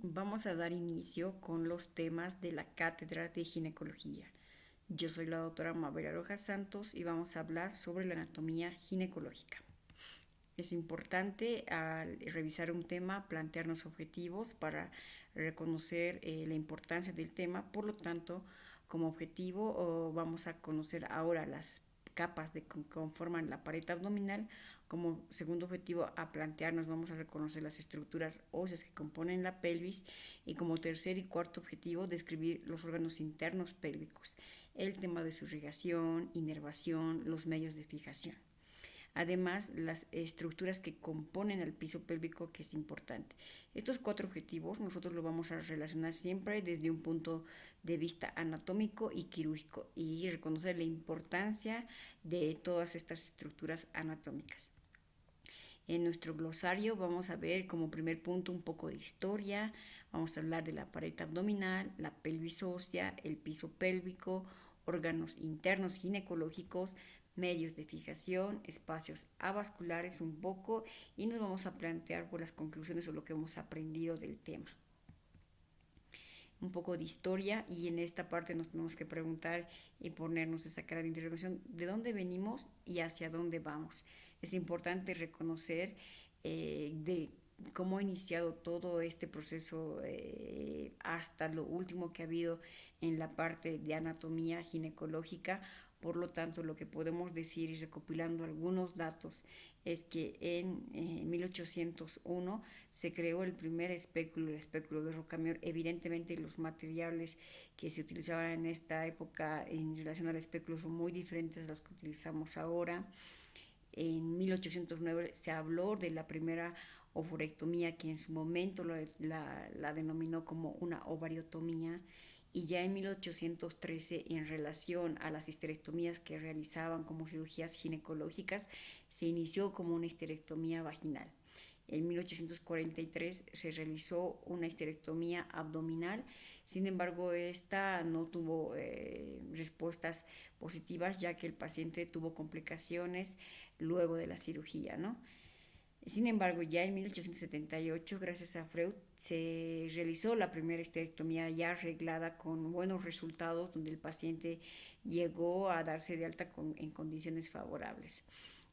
Vamos a dar inicio con los temas de la Cátedra de Ginecología. Yo soy la doctora Mabel Rojas Santos y vamos a hablar sobre la anatomía ginecológica. Es importante al revisar un tema plantearnos objetivos para reconocer la importancia del tema. Por lo tanto, como objetivo vamos a conocer ahora las capas que conforman la pared abdominal. Como segundo objetivo a plantearnos vamos a reconocer las estructuras óseas que componen la pelvis, y como tercer y cuarto objetivo describir los órganos internos pélvicos, el tema de su irrigación, inervación, los medios de fijación. Además, las estructuras que componen el piso pélvico, que es importante. Estos cuatro objetivos nosotros los vamos a relacionar siempre desde un punto de vista anatómico y quirúrgico y reconocer la importancia de todas estas estructuras anatómicas. En nuestro glosario vamos a ver como primer punto un poco de historia, vamos a hablar de la pared abdominal, la pelvis ósea, el piso pélvico, órganos internos ginecológicos, medios de fijación, espacios avasculares un poco, y nos vamos a plantear por las conclusiones o lo que hemos aprendido del tema. Un poco de historia, y en esta parte nos tenemos que preguntar y ponernos esa cara de interrogación: ¿de dónde venimos y hacia dónde vamos? Es importante reconocer de cómo ha iniciado todo este proceso hasta lo último que ha habido en la parte de anatomía ginecológica. Por lo tanto, lo que podemos decir, y recopilando algunos datos, es que en 1801 se creó el primer espéculo, el espéculo de Rocamora. Evidentemente los materiales que se utilizaban en esta época en relación al espéculo son muy diferentes a los que utilizamos ahora. En 1809 se habló de la primera ovarectomía, que en su momento la denominó como una ovariotomía, y ya en 1813, en relación a las histerectomías que realizaban como cirugías ginecológicas, se inició como una histerectomía vaginal. En 1843 se realizó una histerectomía abdominal. Sin embargo, esta no tuvo respuestas positivas, ya que el paciente tuvo complicaciones luego de la cirugía, ¿no? Sin embargo, ya en 1878, gracias a Freud, se realizó la primera histerectomía ya arreglada con buenos resultados, donde el paciente llegó a darse de alta en condiciones favorables.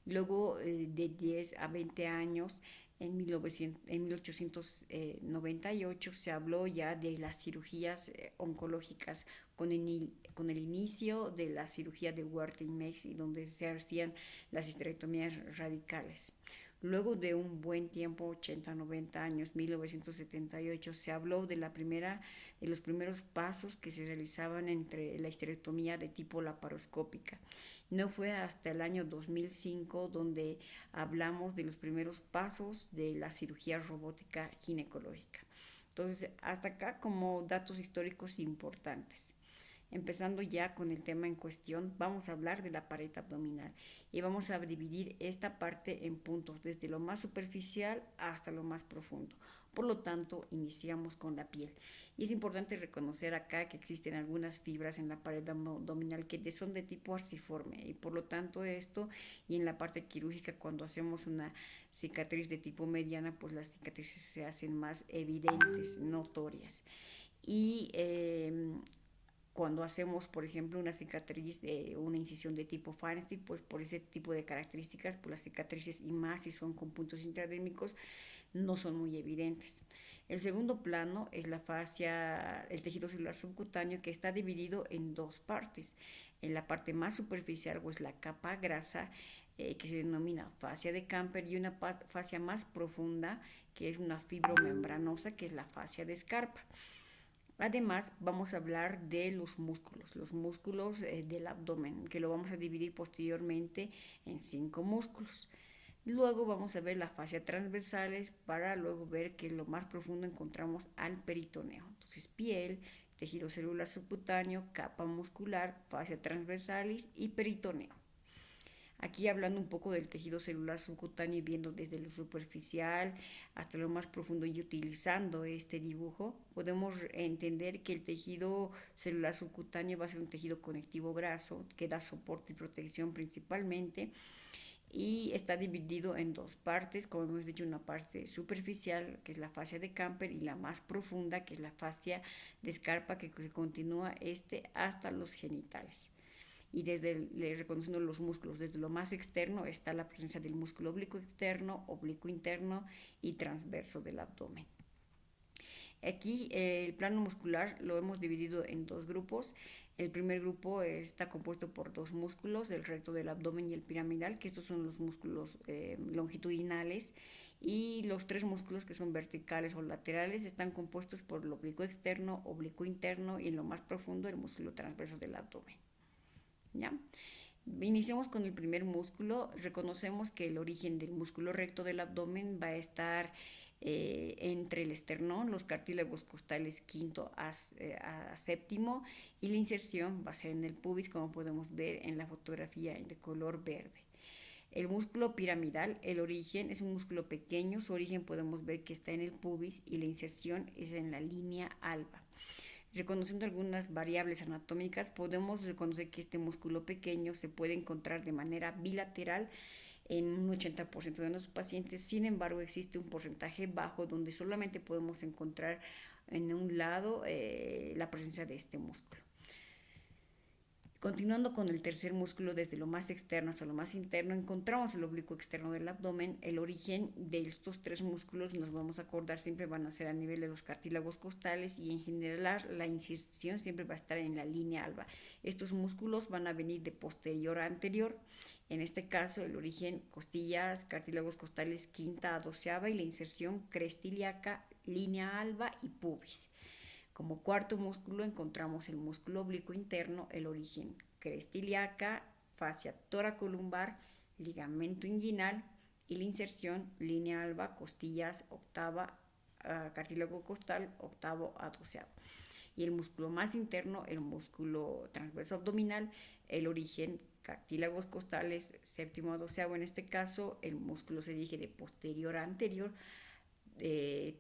Luego de 10 a 20 años, en 1898 se habló ya de las cirugías oncológicas con el inicio de la cirugía de Wertheim-Macy, donde se hacían las histerectomías radicales. Luego de un buen tiempo, 80 a 90 años, 1978, se habló de los primeros pasos que se realizaban entre la histerectomía de tipo laparoscópica. No fue hasta el año 2005 donde hablamos de los primeros pasos de la cirugía robótica ginecológica. Entonces, hasta acá como datos históricos importantes. Empezando ya con el tema en cuestión, vamos a hablar de la pared abdominal y vamos a dividir esta parte en puntos, desde lo más superficial hasta lo más profundo. Por lo tanto, iniciamos con la piel. Y es importante reconocer acá que existen algunas fibras en la pared abdominal que son de tipo arciforme, y por lo tanto esto, y en la parte quirúrgica cuando hacemos una cicatriz de tipo mediana, pues las cicatrices se hacen más evidentes, notorias. Y cuando hacemos, por ejemplo, una cicatriz de una incisión de tipo Feinstein, pues por ese tipo de características, pues las cicatrices, y más si son con puntos intradérmicos, no son muy evidentes. El segundo plano es la fascia, el tejido celular subcutáneo, que está dividido en dos partes. En la parte más superficial, pues la capa grasa, que se denomina fascia de Camper, y una fascia más profunda, que es una fibromembranosa, que es la fascia de Scarpa. Además, vamos a hablar de los músculos del abdomen, que lo vamos a dividir posteriormente en 5 músculos. Luego vamos a ver la fascia transversales, para luego ver que en lo más profundo encontramos al peritoneo. Entonces, piel, tejido celular subcutáneo, capa muscular, fascia transversalis y peritoneo. Aquí hablando un poco del tejido celular subcutáneo y viendo desde lo superficial hasta lo más profundo y utilizando este dibujo, podemos entender que el tejido celular subcutáneo va a ser un tejido conectivo graso que da soporte y protección principalmente, y está dividido en dos partes, como hemos dicho, una parte superficial, que es la fascia de Camper, y la más profunda, que es la fascia de Scarpa, que continúa hasta los genitales. Y reconociendo los músculos, desde lo más externo está la presencia del músculo oblicuo externo, oblicuo interno y transverso del abdomen. Aquí el plano muscular lo hemos dividido en dos grupos. El primer grupo está compuesto por dos músculos, el recto del abdomen y el piramidal, que estos son los músculos longitudinales, y los tres músculos que son verticales o laterales están compuestos por el oblicuo externo, oblicuo interno y en lo más profundo el músculo transverso del abdomen. ¿Ya? Iniciamos con el primer músculo. Reconocemos que el origen del músculo recto del abdomen va a estar entre el esternón, los cartílagos costales quinto a séptimo, y la inserción va a ser en el pubis, como podemos ver en la fotografía de color verde. El músculo piramidal, el origen es un músculo pequeño, su origen podemos ver que está en el pubis y la inserción es en la línea alba. Reconociendo algunas variables anatómicas, podemos reconocer que este músculo pequeño se puede encontrar de manera bilateral en un 80% de nuestros pacientes. Sin embargo, existe un porcentaje bajo donde solamente podemos encontrar en un lado la presencia de este músculo. Continuando con el tercer músculo, desde lo más externo hasta lo más interno, encontramos el oblicuo externo del abdomen. El origen de estos tres músculos, nos vamos a acordar, siempre van a ser a nivel de los cartílagos costales, y en general la inserción siempre va a estar en la línea alba. Estos músculos van a venir de posterior a anterior. En este caso, el origen costillas, cartílagos costales quinta a doceava, y la inserción cresta ilíaca, línea alba y pubis. Como cuarto músculo encontramos el músculo oblicuo interno, el origen cresta ilíaca, fascia toracolumbar, ligamento inguinal, y la inserción línea alba, costillas octava, cartílago costal octavo a doceavo. Y el músculo más interno, el músculo transverso abdominal, el origen cartílagos costales séptimo a doceavo. En este caso el músculo se dirige de posterior a anterior,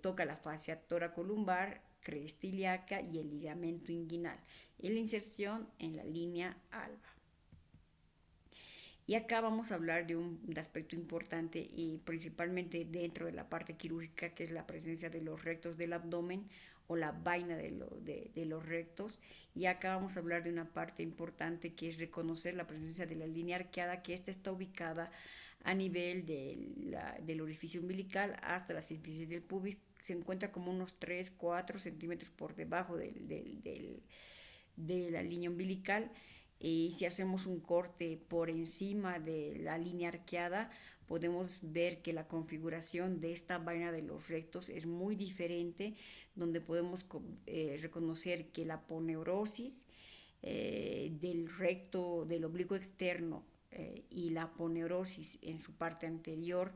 toca la fascia toracolumbar, cresta ilíaca y el ligamento inguinal, y la inserción en la línea alba. Y acá vamos a hablar de un aspecto importante, y principalmente dentro de la parte quirúrgica, que es la presencia de los rectos del abdomen o la vaina de los rectos. Y acá vamos a hablar de una parte importante, que es reconocer la presencia de la línea arqueada, que esta está ubicada a nivel del orificio umbilical hasta la sínfisis del pubis. Se encuentra como unos 3-4 centímetros por debajo de la línea umbilical. Y si hacemos un corte por encima de la línea arqueada, podemos ver que la configuración de esta vaina de los rectos es muy diferente, donde podemos reconocer que la aponeurosis del recto, del oblicuo externo, y la aponeurosis en su parte anterior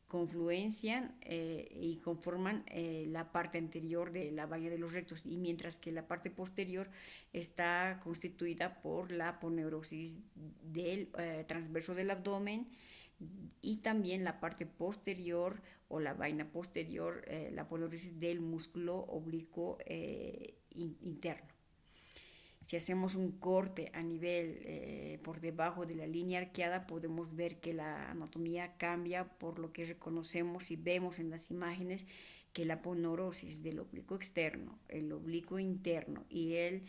confluencian y conforman la parte anterior de la vaina de los rectos, y mientras que la parte posterior está constituida por la aponeurosis del transverso del abdomen, y también la parte posterior o la vaina posterior, la aponeurosis del músculo oblicuo interno. Si hacemos un corte a nivel por debajo de la línea arqueada, podemos ver que la anatomía cambia, por lo que reconocemos y vemos en las imágenes que la aponeurosis del oblicuo externo, el oblicuo interno y el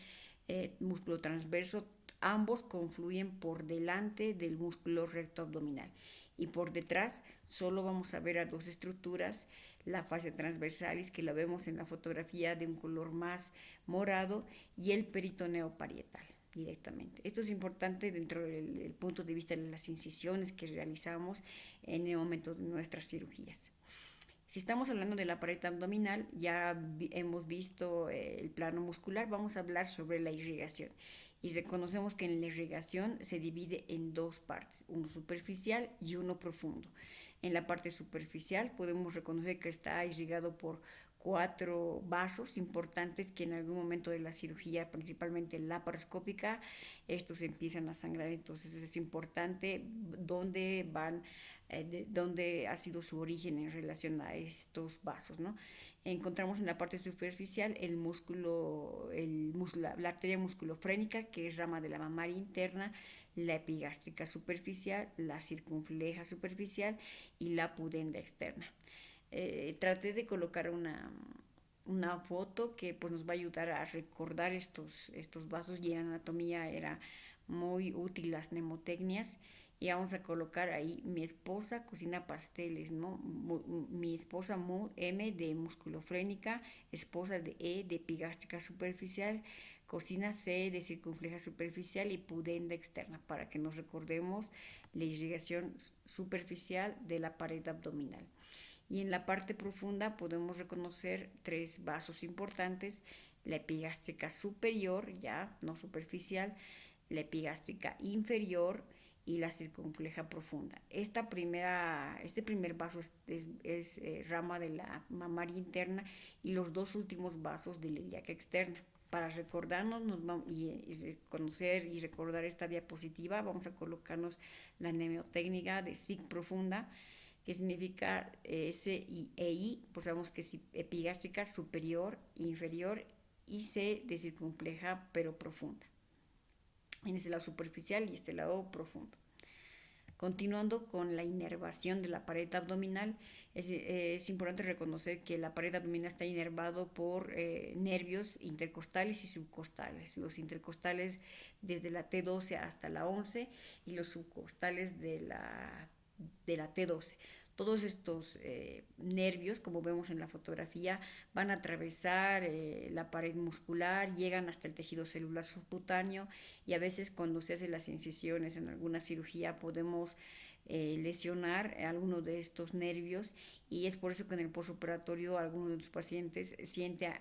músculo transverso, ambos confluyen por delante del músculo recto abdominal, y por detrás solo vamos a ver a dos estructuras, la fascia transversalis, que la vemos en la fotografía de un color más morado, y el peritoneo parietal directamente. Esto es importante dentro del punto de vista de las incisiones que realizamos en el momento de nuestras cirugías. Si estamos hablando de la pared abdominal, ya hemos visto el plano muscular. Vamos a hablar sobre la irrigación. Y reconocemos que en la irrigación se divide en dos partes, uno superficial y uno profundo. En la parte superficial podemos reconocer que está irrigado por 4 vasos importantes, que en algún momento de la cirugía, principalmente laparoscópica, estos empiezan a sangrar. Entonces es importante dónde van, dónde ha sido su origen en relación a estos vasos, ¿no? Encontramos en la parte superficial el músculo, la arteria musculofrénica, que es rama de la mamaria interna, la epigástrica superficial, la circunfleja superficial y la pudenda externa. Traté de colocar una foto que pues nos va a ayudar a recordar estos vasos, y en anatomía era muy útil las mnemotecnias. Y vamos a colocar ahí: mi esposa cocina pasteles, ¿no? Mi esposa M de musculofrénica, esposa de E de epigástrica superficial, cocina C de circunfleja superficial y pudenda externa, para que nos recordemos la irrigación superficial de la pared abdominal. Y en la parte profunda podemos reconocer tres vasos importantes: la epigástrica superior, ya no superficial, la epigástrica inferior y la circunfleja profunda. Este primer vaso es rama de la mamaria interna, y los dos últimos vasos de la ilíaca externa. Para recordarnos y conocer y recordar esta diapositiva, vamos a colocarnos la mnemotécnica de SIC profunda, que significa S y EI, pues sabemos que es epigástrica superior, inferior, y C de circunfleja pero profunda. En este lado superficial y este lado profundo. Continuando con la inervación de la pared abdominal, es importante reconocer que la pared abdominal está inervado por nervios intercostales y subcostales. Los intercostales desde la T12 hasta la 11 y los subcostales de la T12. Todos estos nervios, como vemos en la fotografía, van a atravesar la pared muscular, llegan hasta el tejido celular subcutáneo, y a veces cuando se hacen las incisiones en alguna cirugía podemos lesionar alguno de estos nervios, y es por eso que en el postoperatorio alguno de los pacientes siente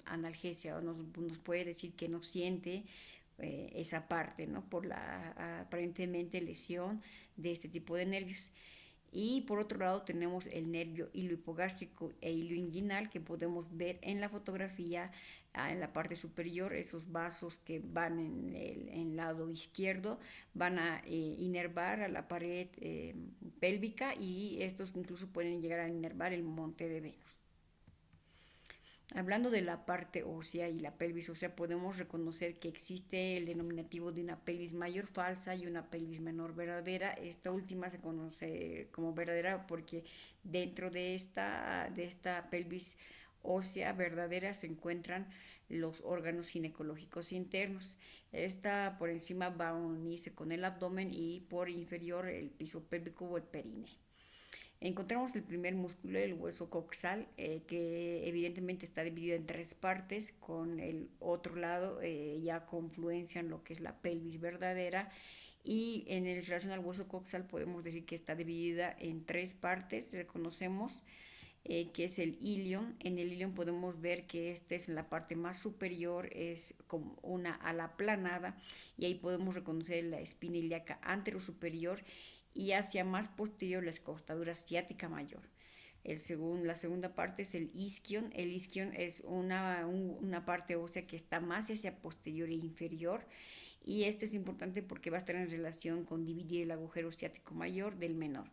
analgesia, o nos puede decir que no siente esa parte, ¿no? Por la aparentemente lesión de este tipo de nervios. Y por otro lado tenemos el nervio hilohipogástrico e ilioinguinal, que podemos ver en la fotografía en la parte superior. Esos vasos que van en el lado izquierdo van a inervar a la pared pélvica, y estos incluso pueden llegar a inervar el monte de Venus. Hablando de la parte ósea y la pelvis ósea, podemos reconocer que existe el denominativo de una pelvis mayor falsa y una pelvis menor verdadera. Esta última se conoce como verdadera porque dentro de esta pelvis ósea verdadera se encuentran los órganos ginecológicos internos. Esta por encima va a unirse con el abdomen, y por inferior el piso pélvico o el períneo. Encontramos el primer músculo, el hueso coxal, que evidentemente está dividido en tres partes, con el otro lado ya confluencia en lo que es la pelvis verdadera, y en relación al hueso coxal podemos decir que está dividida en tres partes. Reconocemos que es el ilion. En el ilion podemos ver que este es en la parte más superior, es como una ala aplanada, y ahí podemos reconocer la espina ilíaca anterosuperior, y hacia más posterior la escotadura ciática mayor. La segunda parte es el isquion. El isquion es una parte ósea que está más hacia posterior e inferior, y este es importante porque va a estar en relación con dividir el agujero ciático mayor del menor.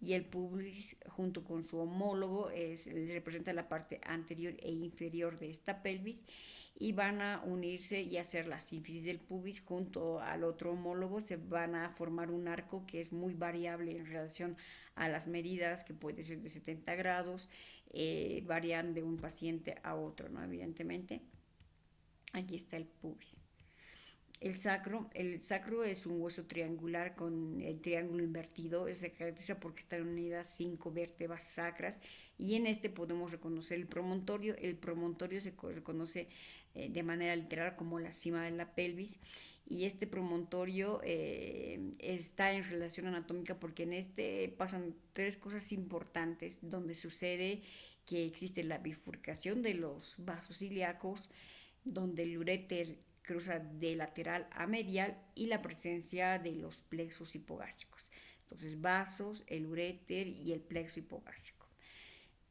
Y el pubis, junto con su homólogo, representa la parte anterior e inferior de esta pelvis, y van a unirse y hacer la sínfisis del pubis junto al otro homólogo. Se van a formar un arco que es muy variable en relación a las medidas, que puede ser de 70 grados, varían de un paciente a otro, ¿no? Evidentemente. Aquí está el pubis. El sacro es un hueso triangular con el triángulo invertido. Se caracteriza porque están unidas 5 vértebras sacras, y en este podemos reconocer el promontorio. El promontorio se reconoce de manera literal como la cima de la pelvis, y este promontorio está en relación anatómica porque en este pasan tres cosas importantes, donde sucede que existe la bifurcación de los vasos ilíacos, donde el uréter cruza de lateral a medial, y la presencia de los plexos hipogástricos. Entonces, vasos, el uréter y el plexo hipogástrico.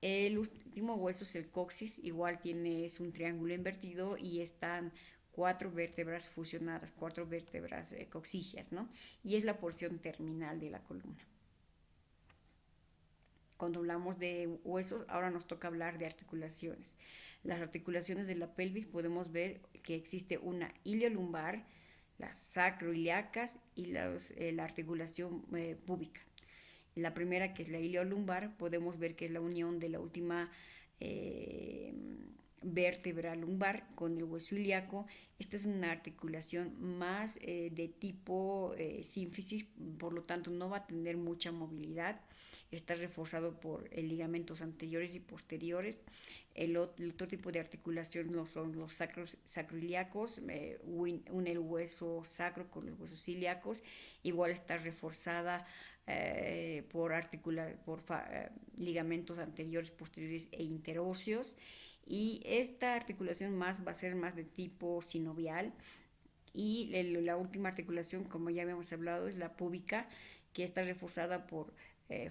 El último hueso es el coxis, igual es un triángulo invertido, y están 4 vértebras fusionadas, 4 vértebras coxígeas, ¿no? Y es la porción terminal de la columna. Cuando hablamos de huesos, ahora nos toca hablar de articulaciones. Las articulaciones de la pelvis, podemos ver que existe una iliolumbar, las sacroiliacas y la articulación púbica. La primera, que es la iliolumbar, podemos ver que es la unión de la última vértebra lumbar con el hueso ilíaco. Esta es una articulación más de tipo sínfisis, por lo tanto no va a tener mucha movilidad. Está reforzado por ligamentos anteriores y posteriores. El otro tipo de articulación no son los sacroiliacos, une el hueso sacro con los huesos ilíacos. Igual está reforzada por ligamentos anteriores, posteriores e interóseos. Y esta articulación va a ser más de tipo sinovial. Y la última articulación, como ya habíamos hablado, es la púbica, que está reforzada por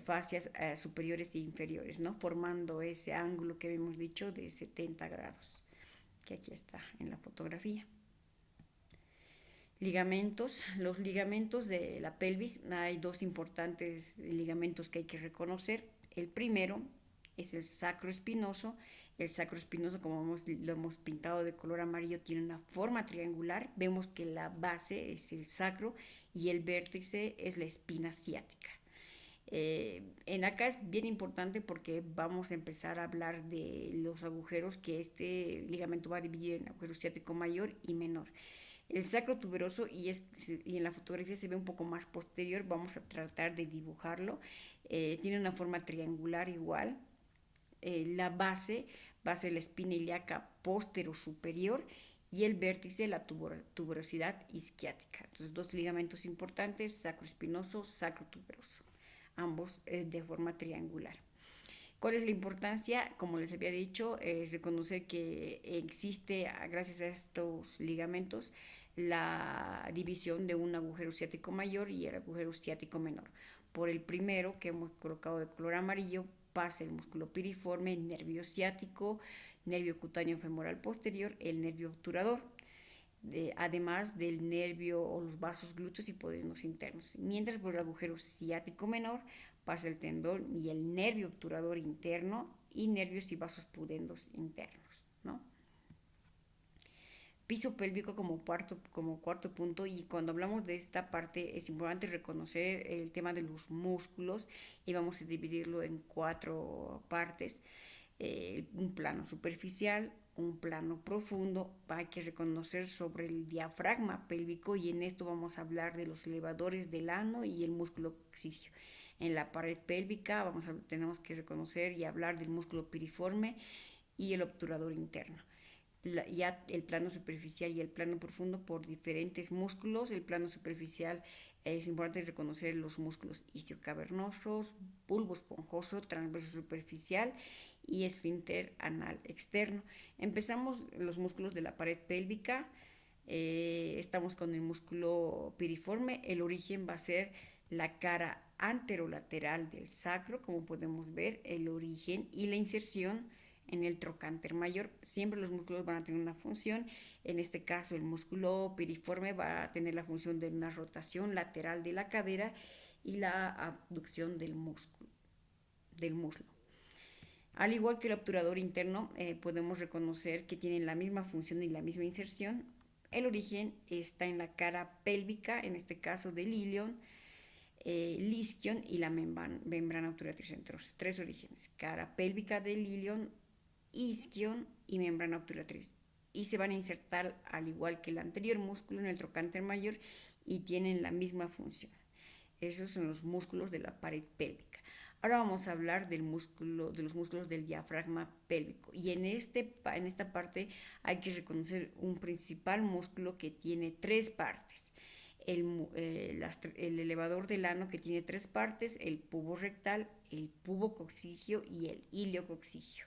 fascias superiores e inferiores, ¿no? Formando ese ángulo que habíamos dicho de 70 grados, que aquí está en la fotografía. Ligamentos. Los ligamentos de la pelvis, hay dos importantes ligamentos que hay que reconocer. El primero es el sacroespinoso. El sacroespinoso, como lo hemos pintado de color amarillo, tiene una forma triangular. Vemos que la base es el sacro y el vértice es la espina ciática. En acá es bien importante porque vamos a empezar a hablar de los agujeros, que este ligamento va a dividir en agujero ciático mayor y menor. El sacro tuberoso, y en la fotografía se ve un poco más posterior, vamos a tratar de dibujarlo. Tiene una forma triangular igual. La base va a ser la espina ilíaca postero-superior y el vértice la tuberosidad isquiática. Entonces, dos ligamentos importantes: sacroespinoso, sacrotuberoso, ambos de forma triangular. ¿Cuál es la importancia? Como les había dicho, es reconocer que existe, gracias a estos ligamentos, la división de un agujero ciático mayor y el agujero ciático menor. Por el primero, que hemos colocado de color amarillo, pasa el músculo piriforme, el nervio ciático, nervio cutáneo femoral posterior, el nervio obturador, además del nervio o los vasos glúteos y hipodendos internos. Mientras por el agujero ciático menor pasa el tendón y el nervio obturador interno y nervios y vasos pudendos internos, ¿no? Piso pélvico como cuarto punto, y cuando hablamos de esta parte es importante reconocer el tema de los músculos, y vamos a dividirlo en 4 partes. Un plano superficial, un plano profundo. Hay que reconocer sobre el diafragma pélvico, y en esto vamos a hablar de los elevadores del ano y el músculo coxígeo. En la pared pélvica tenemos que reconocer y hablar del músculo piriforme y el obturador interno. Ya el plano superficial y el plano profundo por diferentes músculos. El plano superficial es importante reconocer los músculos istiocavernosos, bulbo esponjoso, transverso superficial y esfínter anal externo. Empezamos los músculos de la pared pélvica. Estamos con el músculo piriforme. El origen va a ser la cara anterolateral del sacro, como podemos ver, el origen y la inserción en el trocánter mayor. Siempre los músculos van a tener una función. En este caso, el músculo piriforme va a tener la función de una rotación lateral de la cadera y la abducción del muslo. Al igual que el obturador interno, podemos reconocer que tienen la misma función y la misma inserción. El origen está en la cara pélvica, en este caso del ilion, el isquion y la membrana obturatriz. Entonces, 3 orígenes: cara pélvica del ilion, isquion y membrana obturatriz, y se van a insertar al igual que el anterior músculo en el trocánter mayor y tienen la misma función. Esos son los músculos de la pared pélvica. Ahora vamos a hablar de los músculos del diafragma pélvico, y en esta parte hay que reconocer un principal músculo que tiene 3 partes. El elevador del ano, que tiene 3 partes: el pubo rectal, el pubo coxígeo y el iliocoxígeo.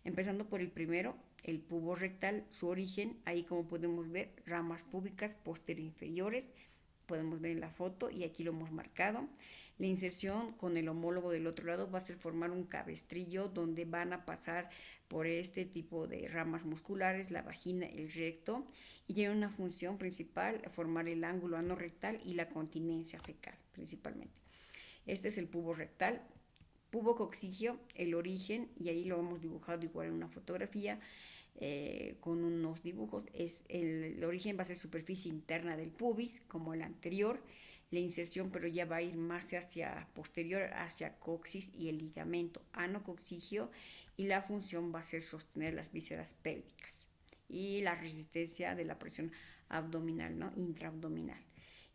Empezando por el primero, el pubo rectal. Su origen, ahí como podemos ver, ramas púbicas posterior inferiores, podemos ver en la foto y aquí lo hemos marcado. La inserción con el homólogo del otro lado va a ser formar un cabestrillo donde van a pasar por este tipo de ramas musculares la vagina, el recto, y tiene una función principal: formar el ángulo anorrectal y la continencia fecal principalmente. Este es el pubo rectal. Pubo coxígeo, el origen, y ahí lo hemos dibujado igual en una fotografía. con unos dibujos. El origen va a ser superficie interna del pubis, como el anterior. La inserción, pero ya va a ir más hacia posterior, hacia coxis y el ligamento anocoxigio, y la función va a ser sostener las vísceras pélvicas y la resistencia de la presión abdominal, ¿no? Intraabdominal.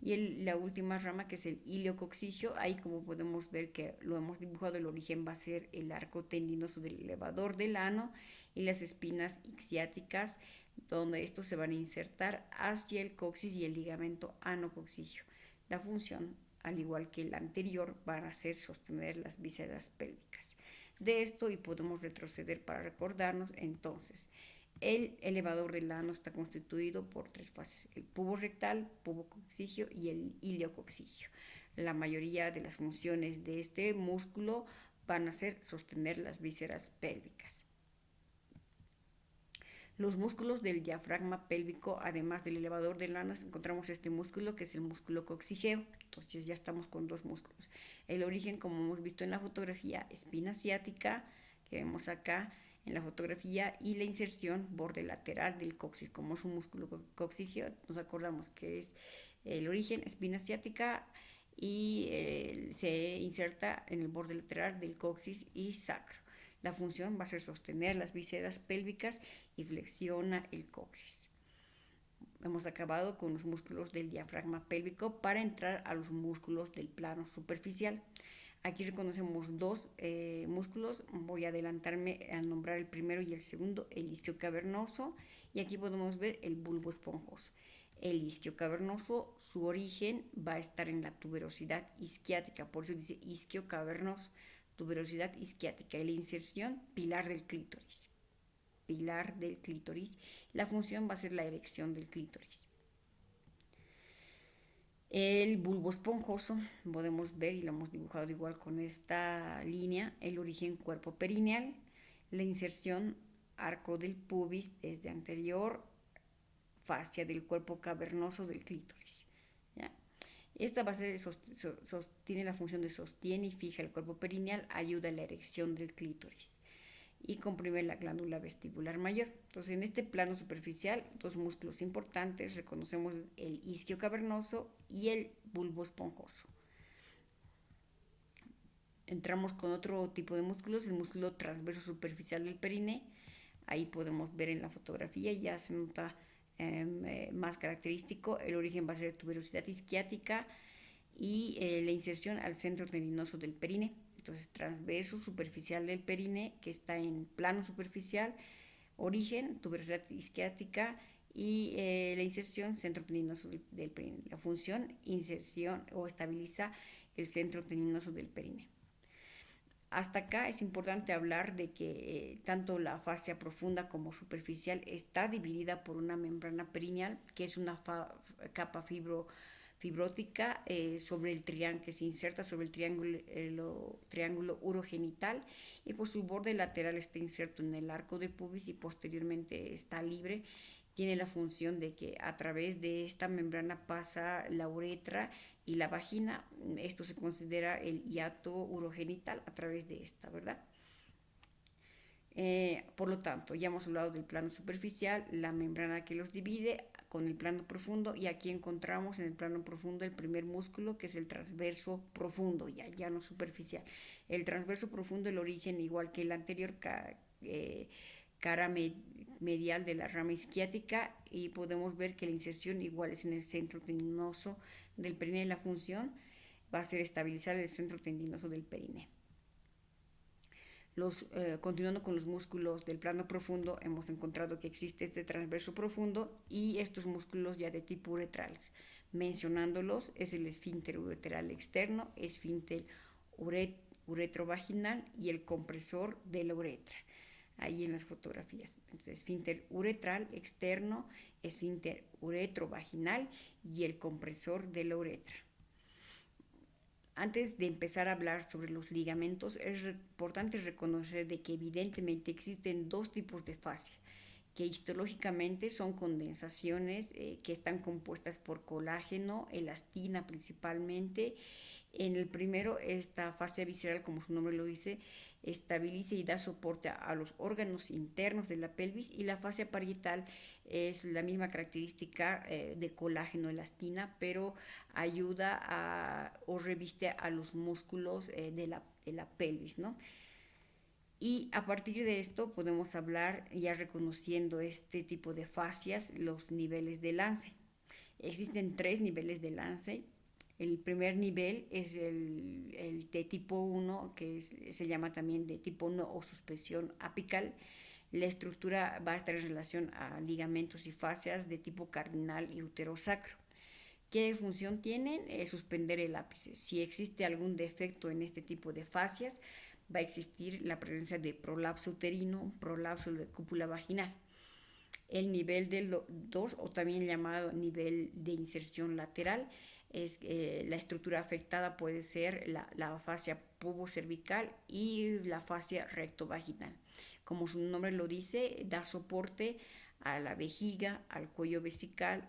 Y la última rama, que es el iliocoxigio, ahí como podemos ver que lo hemos dibujado, el origen va a ser el arco tendinoso del elevador del ano y las espinas isquiáticas, donde estos se van a insertar hacia el coxis y el ligamento anocoxigio. La función, al igual que el anterior, van a ser sostener las vísceras pélvicas. De esto, y podemos retroceder para recordarnos, entonces, el elevador del ano está constituido por tres fases: el pubo rectal, pubo coxigio y el iliocoxigio. La mayoría de las funciones de este músculo van a ser sostener las vísceras pélvicas. Los músculos del diafragma pélvico, además del elevador del ano, encontramos este músculo que es el músculo coxigeo. Entonces ya estamos con dos músculos. El origen, como hemos visto en la fotografía, espina ciática, que vemos acá en la fotografía, y la inserción, borde lateral del coxis. Como es un músculo coxigeo, nos acordamos que es el origen, espina ciática, y se inserta en el borde lateral del coxis y sacro. La función va a ser sostener las vísceras pélvicas y flexiona el coxis. Hemos acabado con los músculos del diafragma pélvico para entrar a los músculos del plano superficial. Aquí reconocemos dos músculos. Voy a adelantarme a nombrar el primero y el segundo, el isquio cavernoso, y aquí podemos ver el bulbo esponjoso. El isquio cavernoso, su origen va a estar en la tuberosidad isquiática, por eso dice isquio cavernoso, tuberosidad isquiática, y la inserción, pilar del clítoris. Pilar del clítoris. La función va a ser la erección del clítoris. El bulbo esponjoso, podemos ver, y lo hemos dibujado igual con esta línea, el origen cuerpo perineal, la inserción arco del pubis desde anterior, fascia del cuerpo cavernoso del clítoris. ¿Ya? Esta va a ser, tiene la función de sostiene y fija el cuerpo perineal, ayuda a la erección del clítoris y comprime la glándula vestibular mayor. Entonces, en este plano superficial, dos músculos importantes, reconocemos el isquio cavernoso y el bulbo esponjoso. Entramos con otro tipo de músculos, el músculo transverso superficial del perine. Ahí podemos ver en la fotografía, ya se nota más característico. El origen va a ser tuberosidad isquiática y la inserción al centro tendinoso del perine. Entonces, transverso superficial del perine, que está en plano superficial, origen, tuberosidad isquiática, y la inserción, centro tendinoso del perine. La función, inserción o estabiliza el centro tendinoso del perine. Hasta acá es importante hablar de que tanto la fascia profunda como superficial está dividida por una membrana perineal, que es una capa fibrótica sobre el triángulo, que se inserta sobre el triángulo urogenital, y por su borde lateral está inserto en el arco del pubis y posteriormente está libre. Tiene la función de que a través de esta membrana pasa la uretra y la vagina. Esto se considera el hiato urogenital a través de esta, ¿verdad? Por lo tanto, ya hemos hablado del plano superficial, la membrana que los divide, con el plano profundo, y aquí encontramos en el plano profundo el primer músculo, que es el transverso profundo, ya no superficial. El transverso profundo, el origen, igual que el anterior, cara medial de la rama isquiática, y podemos ver que la inserción igual es en el centro tendinoso del perine. La función va a ser estabilizar el centro tendinoso del perine. Continuando con los músculos del plano profundo, hemos encontrado que existe este transverso profundo y estos músculos ya de tipo uretrales. Mencionándolos, es el esfínter uretral externo, esfínter uretrovaginal y el compresor de la uretra. Ahí en las fotografías. Entonces, esfínter uretral externo, esfínter uretrovaginal y el compresor de la uretra. Antes de empezar a hablar sobre los ligamentos, es importante reconocer de que evidentemente existen dos tipos de fascia, que histológicamente son condensaciones que están compuestas por colágeno, elastina principalmente. En el primero, esta fascia visceral, como su nombre lo dice, estabiliza y da soporte a los órganos internos de la pelvis, y la fascia parietal es la misma característica de colágeno elastina, pero ayuda o reviste a los músculos de la pelvis, ¿no? Y a partir de esto podemos hablar, ya reconociendo este tipo de fascias, los niveles de Lance. Existen 3 niveles de Lance. El primer nivel es el de tipo 1, se llama también de tipo 1 o suspensión apical. La estructura va a estar en relación a ligamentos y fascias de tipo cardinal y uterosacro. ¿Qué función tienen? Suspender el ápice. Si existe algún defecto en este tipo de fascias, va a existir la presencia de prolapso uterino, prolapso de cúpula vaginal. El nivel del 2, o también llamado nivel de inserción lateral, es la estructura afectada puede ser la fascia pubocervical y la fascia rectovaginal. Como su nombre lo dice, da soporte a la vejiga, al cuello vesical,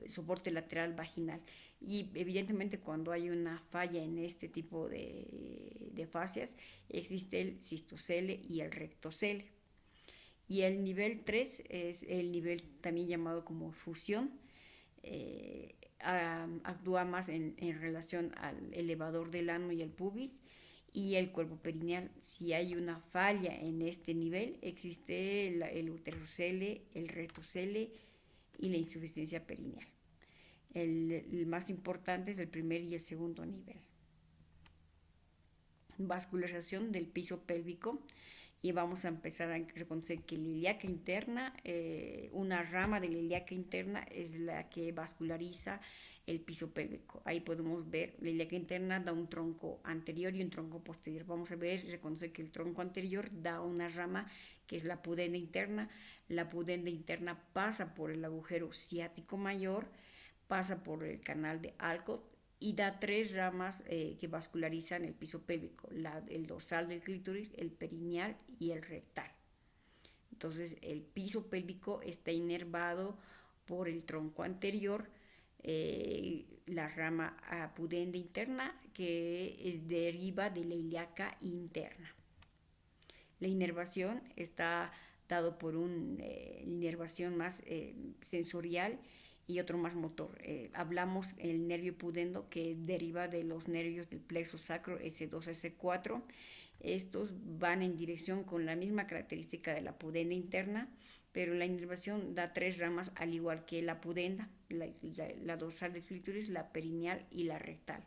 soporte lateral vaginal. Y evidentemente cuando hay una falla en este tipo de fascias, existe el cistocele y el rectocele. Y el nivel 3 es el nivel también llamado como fusión. Actúa más en relación al elevador del ano y el pubis y el cuerpo perineal. Si hay una falla en este nivel, existe el uterocele, el rectocele y la insuficiencia perineal. El más importante es el primer y el segundo nivel. Vascularización del piso pélvico. Y vamos a empezar a reconocer que la ilíaca interna, una rama de la ilíaca interna es la que vasculariza el piso pélvico. Ahí podemos ver, la ilíaca interna da un tronco anterior y un tronco posterior. Vamos a ver, reconocer que el tronco anterior da una rama que es la pudenda interna. La pudenda interna pasa por el agujero ciático mayor, pasa por el canal de Alcott y da 3 ramas que vascularizan el piso pélvico: el dorsal del clítoris, el perineal y el rectal. Entonces el piso pélvico está inervado por el tronco anterior, la rama pudenda interna que deriva de la ilíaca interna. La inervación está dado por una inervación más sensorial y otro más motor. Hablamos el nervio pudendo, que deriva de los nervios del plexo sacro S2, S4. Estos van en dirección con la misma característica de la pudenda interna, pero la inervación da 3 ramas, al igual que la pudenda: la dorsal del clítoris, la perineal y la rectal.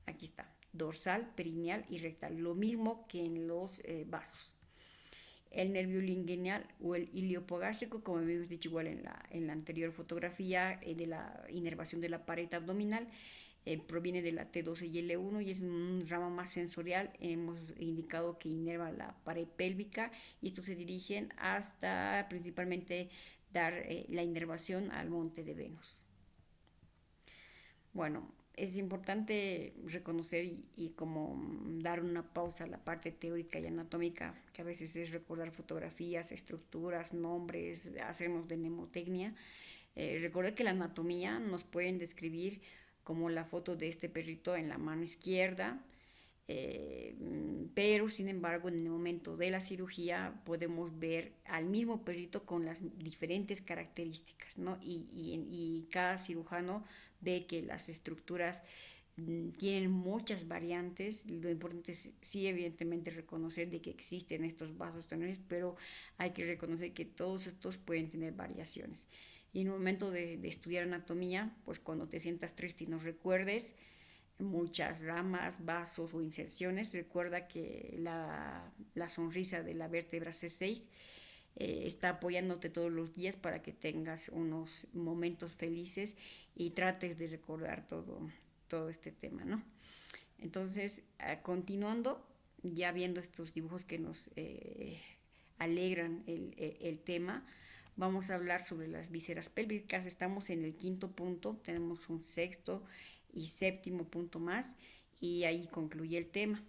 Aquí está, dorsal, perineal y rectal, lo mismo que en los vasos. El nervio linguinal o el iliopogástrico, como habíamos dicho igual en la anterior fotografía, de la inervación de la pared abdominal, proviene de la T12 y L1 y es un rama más sensorial. Hemos indicado que inerva la pared pélvica y estos se dirigen hasta principalmente dar la inervación al monte de Venus. Bueno, es importante reconocer y como dar una pausa a la parte teórica y anatómica, que a veces es recordar fotografías, estructuras, nombres, hacernos de mnemotecnia. Recordar que la anatomía nos pueden describir como la foto de este perrito en la mano izquierda, pero sin embargo en el momento de la cirugía podemos ver al mismo perrito con las diferentes características, ¿no? Y cada cirujano ve que las estructuras tienen muchas variantes. Lo importante es sí evidentemente reconocer de que existen estos vasos también, pero hay que reconocer que todos estos pueden tener variaciones. Y en el momento de estudiar anatomía, pues cuando te sientas triste y no recuerdes muchas ramas, vasos o inserciones, recuerda que la sonrisa de la vértebra C6 está apoyándote todos los días para que tengas unos momentos felices y trates de recordar todo este tema, ¿no? Entonces, continuando, ya viendo estos dibujos que nos alegran el tema, vamos a hablar sobre las vísceras pélvicas. Estamos en el 5.º punto, tenemos un 6º y 7º punto más y ahí concluye el tema.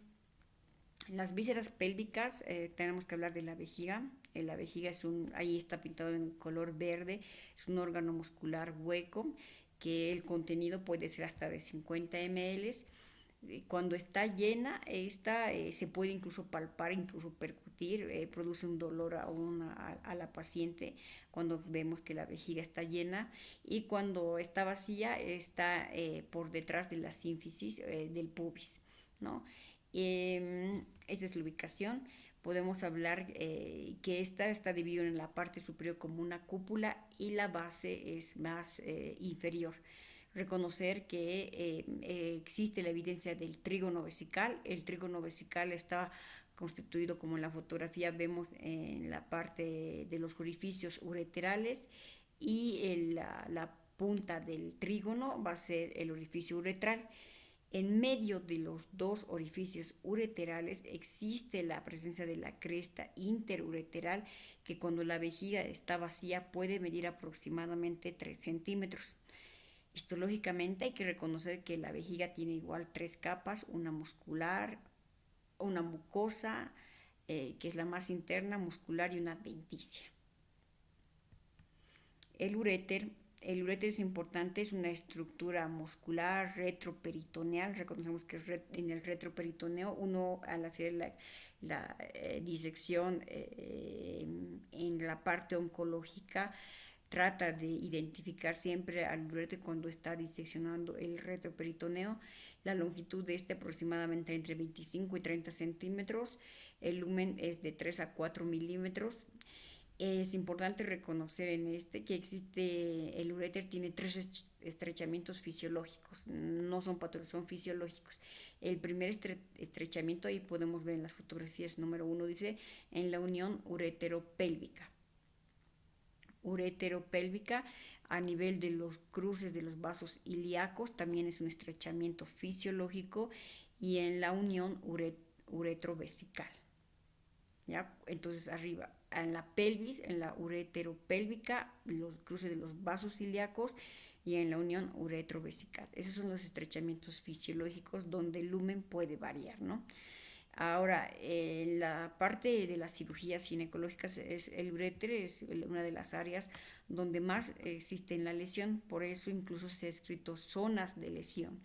Las vísceras pélvicas, tenemos que hablar de la vejiga. La vejiga ahí está pintado en color verde, es un órgano muscular hueco que el contenido puede ser hasta de 50 ml. Cuando está llena, esta se puede incluso palpar, incluso percutir, produce un dolor a la paciente cuando vemos que la vejiga está llena, y cuando está vacía está por detrás de la sínfisis del pubis, ¿no? Esa es la ubicación. Podemos hablar que esta está dividida en la parte superior como una cúpula y la base es más inferior. Reconocer que existe la evidencia del trígono vesical. El trígono vesical está constituido, como en la fotografía vemos, en la parte de los orificios ureterales, y la punta del trígono va a ser el orificio uretral. En medio de los dos orificios ureterales existe la presencia de la cresta interureteral, que cuando la vejiga está vacía puede medir aproximadamente 3 centímetros. Histológicamente hay que reconocer que la vejiga tiene igual 3 capas: una muscular, una mucosa, que es la más interna, muscular, y una adventicia. El uréter es importante, es una estructura muscular retroperitoneal. Reconocemos que en el retroperitoneo, uno al hacer la disección en la parte oncológica, trata de identificar siempre al uréter cuando está diseccionando el retroperitoneo. La longitud de este aproximadamente entre 25 y 30 centímetros. El lumen es de 3 a 4 milímetros. Es importante reconocer en que existe, el uréter tiene 3 estrechamientos fisiológicos, no son patológicos, son fisiológicos. El primer estrechamiento, ahí podemos ver en las fotografías, número 1, dice en la unión ureteropélvica. Ureteropélvica a nivel de los cruces de los vasos ilíacos también es un estrechamiento fisiológico, y en la unión uretrovesical. ¿Ya? Entonces arriba, en la pelvis, en la ureteropélvica, los cruces de los vasos ilíacos, y en la unión uretrovesical. Esos son los estrechamientos fisiológicos donde el lumen puede variar, ¿no? Ahora, la parte de las cirugías ginecológicas, el uréter es una de las áreas donde más existe la lesión, por eso incluso se ha escrito zonas de lesión.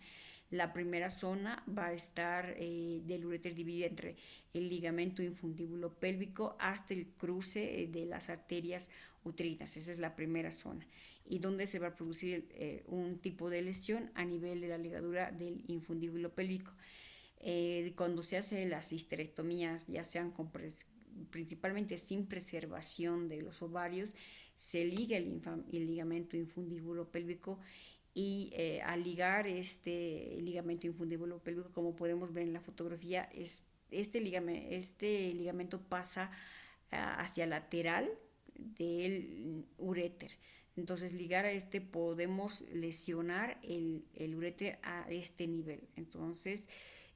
La primera zona va a estar del uréter dividida entre el ligamento infundíbulo pélvico hasta el cruce de las arterias uterinas. Esa es la primera zona. Y donde se va a producir un tipo de lesión a nivel de la ligadura del infundíbulo pélvico. Cuando se hace las histerectomías, ya sean principalmente sin preservación de los ovarios, se liga el ligamento infundíbulo pélvico, y al ligar este ligamento infundíbulo pélvico, como podemos ver en la fotografía, este ligamento pasa hacia lateral del uréter. Entonces, ligar a podemos lesionar el uréter a este nivel. Entonces,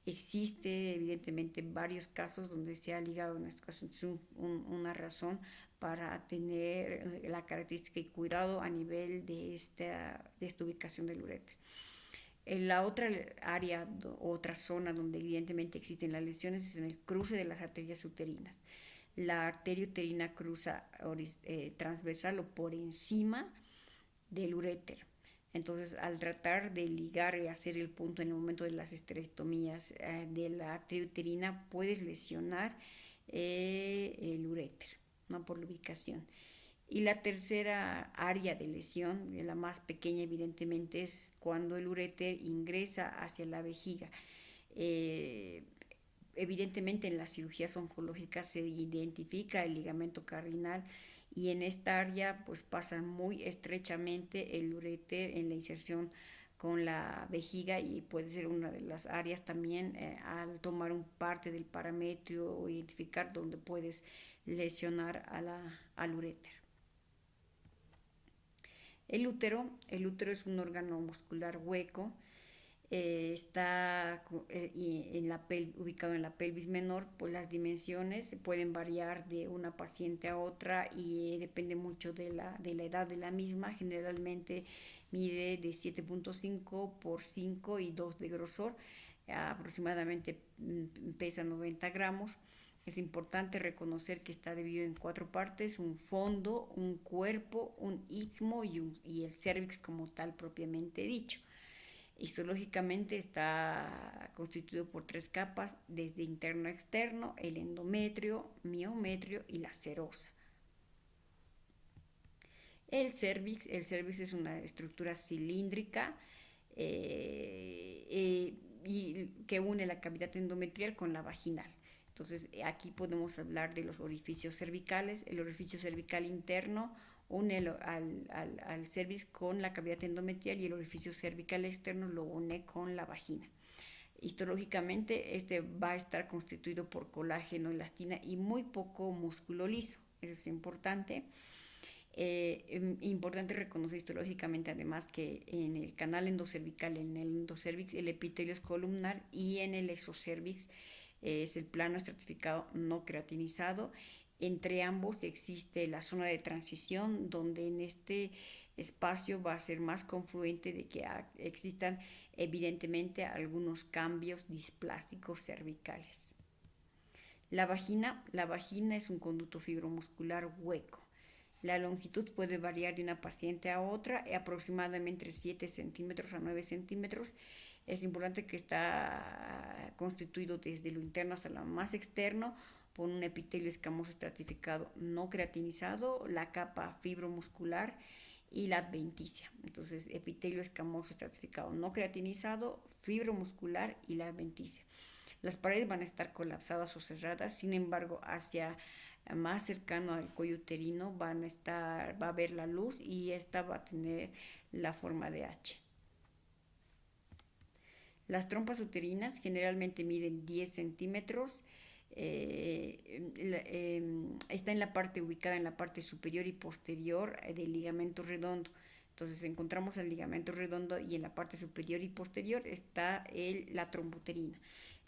existe evidentemente varios casos donde se ha ligado, en este caso es una razón para tener la característica y cuidado a nivel de esta ubicación del uréter. En la otra área, otra zona donde evidentemente existen las lesiones, es en el cruce de las arterias uterinas. La arteria uterina cruza transversal o por encima del uréter. Entonces, al tratar de ligar y hacer el punto en el momento de las esterectomías de la arteria uterina, puedes lesionar el uréter, ¿no? Por la ubicación. Y la tercera área de lesión, la más pequeña evidentemente, es cuando el uréter ingresa hacia la vejiga. Evidentemente en las cirugías oncológicas se identifica el ligamento cardinal, y en esta área pues pasa muy estrechamente el uréter en la inserción con la vejiga, y puede ser una de las áreas también al tomar un parte del parametrio o identificar donde puedes lesionar al uréter. El útero es un órgano muscular hueco, está ubicado en la pelvis menor. Pues las dimensiones pueden variar de una paciente a otra y depende mucho de la edad de la misma. Generalmente mide de 7.5 por 5 y 2 de grosor, aproximadamente pesa 90 gramos. Es importante reconocer que está dividido en 4 partes: un fondo, un cuerpo, un istmo y el cérvix como tal propiamente dicho. Histológicamente está constituido por 3 capas, desde interno a externo, el endometrio, miometrio y la serosa. El cervix es una estructura cilíndrica y que une la cavidad endometrial con la vaginal. Entonces aquí podemos hablar de los orificios cervicales. El orificio cervical interno une al cervix con la cavidad endometrial y el orificio cervical externo lo une con la vagina. Histológicamente este va a estar constituido por colágeno, elastina y muy poco músculo liso. Eso es importante. Importante reconocer histológicamente además que en el canal endocervical, en el endocervix, el epitelio es columnar y en el exocervix es el plano estratificado no creatinizado. Entre ambos existe la zona de transición, donde en este espacio va a ser más confluente de que existan evidentemente algunos cambios displásticos cervicales. La vagina es un conducto fibromuscular hueco. La longitud puede variar de una paciente a otra, aproximadamente entre 7 centímetros a 9 centímetros. Es importante que está constituido desde lo interno hasta lo más externo por un epitelio escamoso estratificado no creatinizado, la capa fibromuscular y la adventicia. Entonces, epitelio escamoso estratificado no creatinizado, fibromuscular y la adventicia. Las paredes van a estar colapsadas o cerradas, sin embargo, hacia más cercano al cuello uterino va a haber la luz y esta va a tener la forma de H. Las trompas uterinas generalmente miden 10 centímetros. Está ubicada en la parte superior y posterior del ligamento redondo. Entonces encontramos el ligamento redondo y en la parte superior y posterior está la trompa uterina.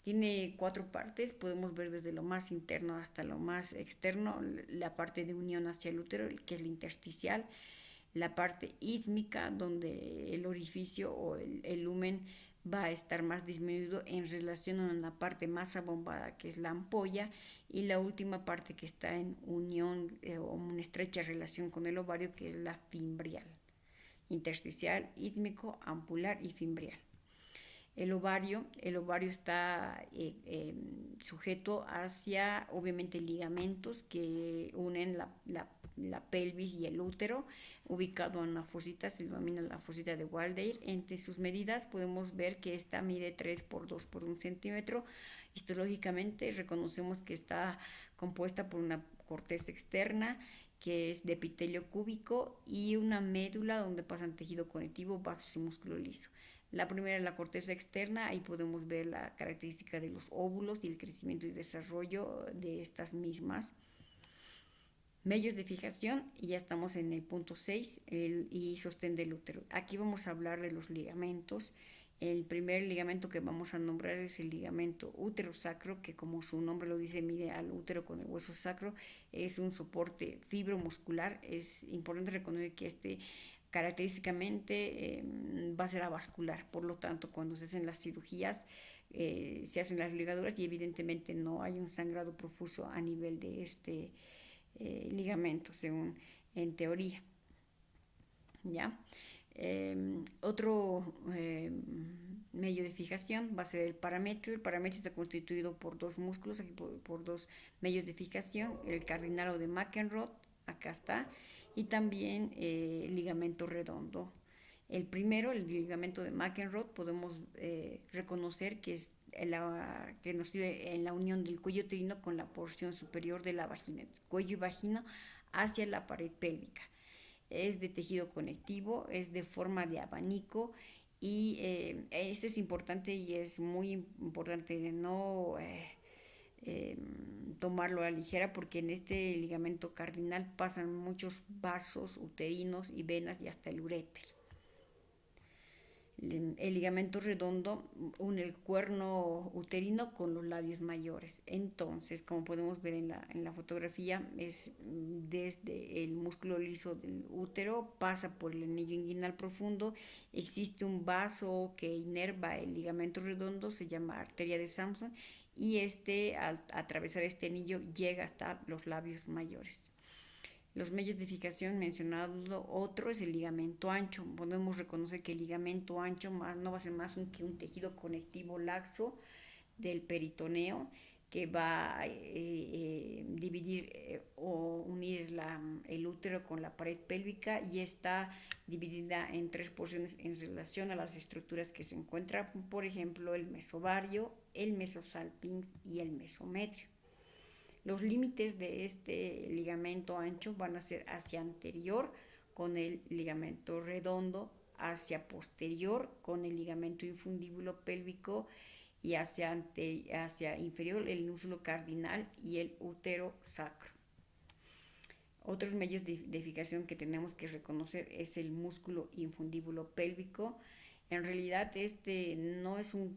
Tiene 4 partes, podemos ver desde lo más interno hasta lo más externo, la parte de unión hacia el útero, que es la intersticial, la parte ísmica, donde el orificio o el lumen va a estar más disminuido en relación a una parte más abombada, que es la ampolla, y la última parte que está en unión o una estrecha relación con el ovario, que es la fimbrial, intersticial, ísmico, ampular y fimbrial. El ovario está sujeto hacia, obviamente, ligamentos que unen la pelvis y el útero, ubicado en una fosita, se denomina la fosita de Waldeyer. Entre sus medidas podemos ver que esta mide 3 por 2 por 1 centímetro. Histológicamente reconocemos que está compuesta por una corteza externa, que es de epitelio cúbico, y una médula donde pasan tejido conectivo, vasos y músculo liso. La primera es la corteza externa, ahí podemos ver la característica de los óvulos y el crecimiento y desarrollo de estas mismas. Medios de fijación, y ya estamos en el punto 6, y sostén del útero. Aquí vamos a hablar de los ligamentos. El primer ligamento que vamos a nombrar es el ligamento útero-sacro, que como su nombre lo dice, mide al útero con el hueso sacro. Es un soporte fibromuscular. Es importante reconocer que característicamente va a ser avascular, por lo tanto cuando se hacen las cirugías se hacen las ligaduras y evidentemente no hay un sangrado profuso a nivel de este ligamento, según en teoría. ¿Ya? Otro medio de fijación va a ser el parametrio. El parametrio está constituido por 2 músculos, aquí por 2 medios de fijación, el cardinal o de McEnroe, acá está, y también el ligamento redondo. El primero, el ligamento de McEnroe, podemos reconocer que que nos sirve en la unión del cuello uterino con la porción superior de la vagina, cuello y vagina hacia la pared pélvica. Es de tejido conectivo, es de forma de abanico, y este es importante y es muy importante de no tomarlo a la ligera, porque en este ligamento cardinal pasan muchos vasos uterinos y venas y hasta el uréter. El ligamento redondo une el cuerno uterino con los labios mayores. Entonces, como podemos ver en la fotografía, es desde el músculo liso del útero, pasa por el anillo inguinal profundo, existe un vaso que inerva el ligamento redondo, se llama arteria de Samson, y al atravesar este anillo llega hasta los labios mayores. Los medios de fijación mencionado, otro es el ligamento ancho. Podemos reconocer que el ligamento ancho no va a ser más que un tejido conectivo laxo del peritoneo que va a dividir o unir el útero con la pared pélvica, y está dividida en tres porciones en relación a las estructuras que se encuentran, por ejemplo, el mesovario, el mesosalpinx y el mesometrio. Los límites de este ligamento ancho van a ser hacia anterior con el ligamento redondo, hacia posterior con el ligamento infundíbulo pélvico, y hacia inferior el músculo cardinal y el útero sacro. Otros medios de fijación que tenemos que reconocer es el músculo infundíbulo pélvico. En realidad este no es un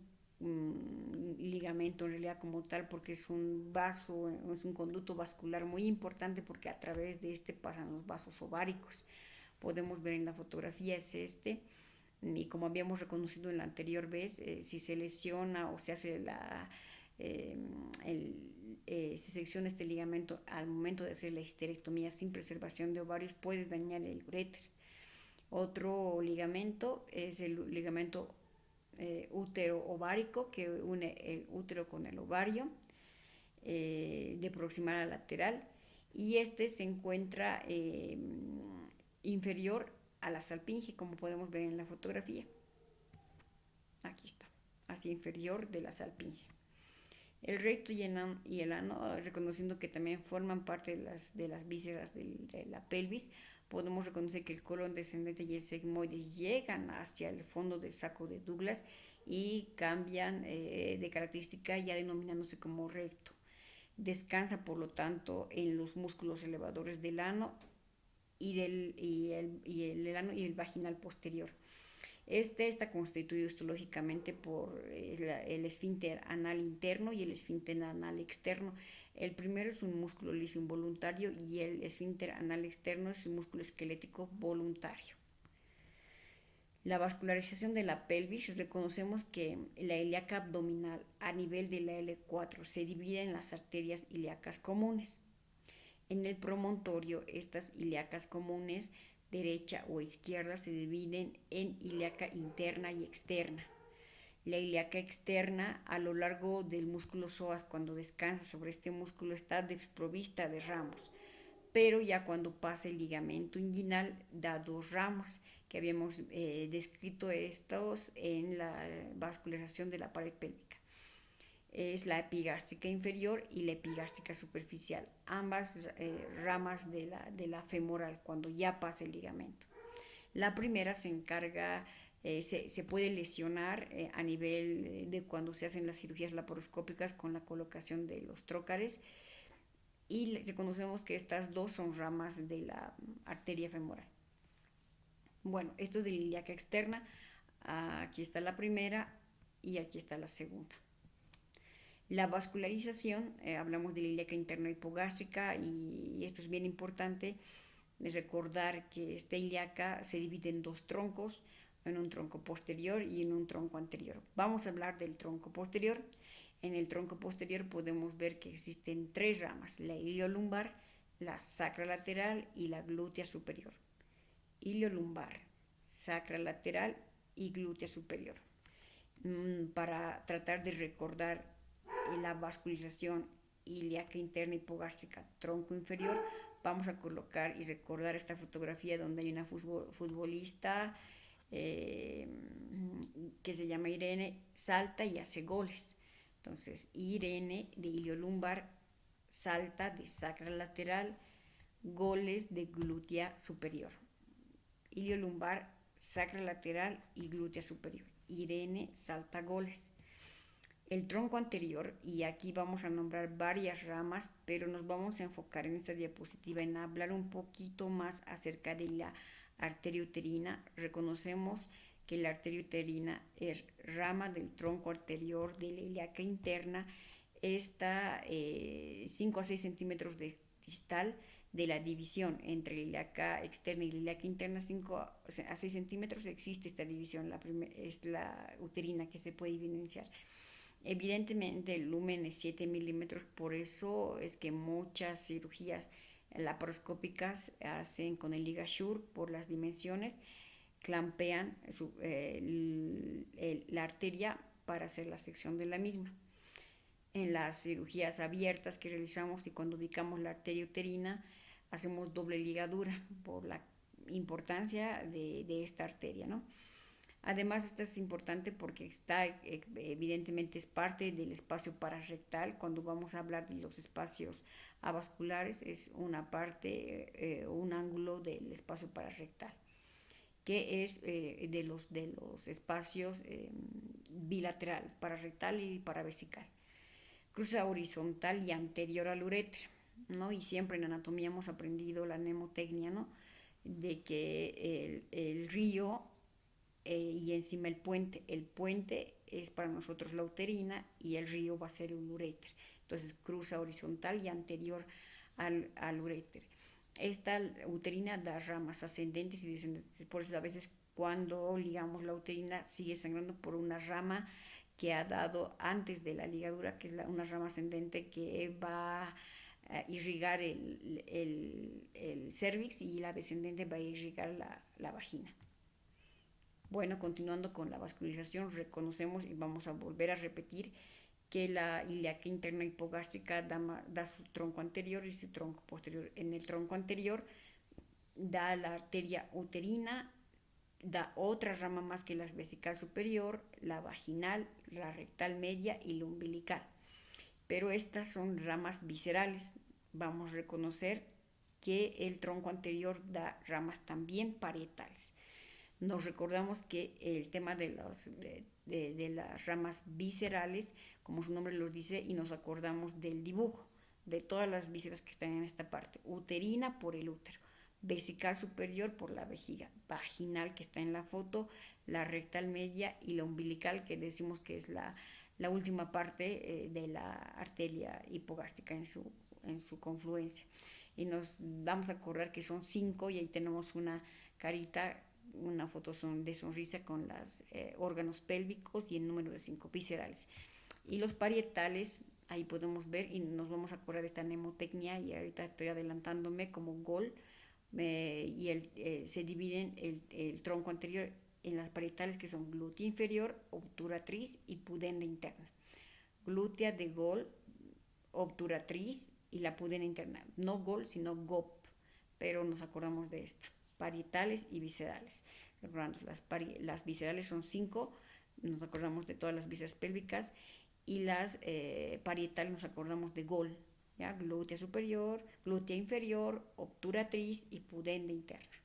ligamento en realidad como tal, porque es un vaso, es un conducto vascular muy importante, porque a través de este pasan los vasos ováricos. Podemos ver en la fotografía es este, y como habíamos reconocido en la anterior vez, si se lesiona o se hace se secciona este ligamento al momento de hacer la histerectomía sin preservación de ovarios, puede dañar el uréter. Otro ligamento es el ligamento útero ovárico, que une el útero con el ovario, de proximal a lateral, y este se encuentra inferior a la salpinge, como podemos ver en la fotografía. Aquí está, hacia inferior de la salpinge. El recto y el ano, reconociendo que también forman parte de las vísceras de la pelvis, podemos reconocer que el colon descendente y el sigmoides llegan hacia el fondo del saco de Douglas y cambian de característica, ya denominándose como recto. Descansa, por lo tanto, en los músculos elevadores del ano y el ano y el vaginal posterior. Este está constituido histológicamente por el esfínter anal interno y el esfínter anal externo. El primero es un músculo liso involuntario y el esfínter anal externo es un músculo esquelético voluntario. La vascularización de la pelvis, reconocemos que la ilíaca abdominal a nivel de la L4 se divide en las arterias ilíacas comunes. En el promontorio, estas ilíacas comunes, derecha o izquierda, se dividen en ilíaca interna y externa. La ilíaca externa, a lo largo del músculo psoas, cuando descansa sobre este músculo, está desprovista de ramos, pero ya cuando pasa el ligamento inguinal da dos ramas, que habíamos descrito estos en la vascularización de la pared pélvica. Es la epigástrica inferior y la epigástrica superficial, ambas ramas de la femoral, cuando ya pasa el ligamento. La primera se encarga, se puede lesionar a nivel de cuando se hacen las cirugías laparoscópicas con la colocación de los trócares, y reconocemos que estas dos son ramas de la arteria femoral. Bueno, esto es de la ilíaca externa. Aquí está la primera y aquí está la segunda. La vascularización, hablamos de la ilíaca interna hipogástrica, y esto es bien importante recordar que esta ilíaca se divide en dos troncos, en un tronco posterior y en un tronco anterior. Vamos a hablar del tronco posterior. En el tronco posterior podemos ver que existen tres ramas: la iliolumbar, la sacrolateral y la glútea superior. Iliolumbar, sacrolateral y glútea superior. Para tratar de recordar la vascularización ilíaca interna hipogástrica, tronco inferior, vamos a colocar y recordar esta fotografía donde hay una futbolista que se llama Irene, salta y hace goles. Entonces, Irene de iliolumbar, salta de sacra lateral, goles de glútea superior. Iliolumbar, sacra lateral y glútea superior. Irene salta goles. El tronco anterior, y aquí vamos a nombrar varias ramas, pero nos vamos a enfocar en esta diapositiva en hablar un poquito más acerca de la arteria uterina. Reconocemos que la arteria uterina es rama del tronco anterior de la ilíaca interna, está 5 a 6 centímetros de distal de la división entre la ilíaca externa y la ilíaca interna. 5 a 6 centímetros existe esta división, es la uterina, que se puede evidenciar. Evidentemente el lumen es 7 milímetros, por eso es que muchas cirugías laparoscópicas hacen con el ligasure por las dimensiones, clampean la arteria para hacer la sección de la misma. En las cirugías abiertas que realizamos y cuando ubicamos la arteria uterina, hacemos doble ligadura por la importancia de esta arteria, ¿no? Además, esta es importante porque evidentemente es parte del espacio pararrectal. Cuando vamos a hablar de los espacios avasculares, es una parte, un ángulo del espacio pararrectal, que es de los espacios bilaterales, pararrectal y paravesical. Cruza horizontal y anterior al uréter, ¿no? Y siempre en anatomía hemos aprendido la mnemotecnia, ¿no? De que el río y encima el puente. El puente es para nosotros la uterina y el río va a ser el uréter. Entonces cruza horizontal y anterior al uréter. Esta uterina da ramas ascendentes y descendentes. Por eso a veces cuando ligamos la uterina sigue sangrando por una rama que ha dado antes de la ligadura, que es una rama ascendente que va a irrigar el cervix, y la descendente va a irrigar la vagina. Bueno, continuando con la vascularización, reconocemos y vamos a volver a repetir que la ilíaca interna hipogástrica da su tronco anterior y su tronco posterior. En el tronco anterior da la arteria uterina, da otra rama más que la vesical superior, la vaginal, la rectal media y la umbilical. Pero estas son ramas viscerales. Vamos a reconocer que el tronco anterior da ramas también parietales. Nos recordamos que el tema de las ramas viscerales, como su nombre lo dice, y nos acordamos del dibujo, de todas las vísceras que están en esta parte. Uterina por el útero, vesical superior por la vejiga, vaginal que está en la foto, la rectal media y la umbilical, que decimos que es la última parte de la arteria hipogástrica en su confluencia. Y nos vamos a acordar que son 5 y ahí tenemos una carita, una foto de sonrisa con los órganos pélvicos y el número de 5 viscerales. Y los parietales, ahí podemos ver y nos vamos a acordar de esta mnemotecnia, y ahorita estoy adelantándome como GOL, se dividen el tronco anterior en las parietales, que son glútea inferior, obturatriz y pudenda interna. Glútea de GOL, obturatriz y la pudenda interna. No GOL, sino GOP, pero nos acordamos de esta. Parietales y viscerales. Recordando, las viscerales son 5, nos acordamos de todas las vísceras pélvicas, y las parietales nos acordamos de GOL, ¿ya? Glútea superior, glútea inferior, obturatriz y pudenda interna.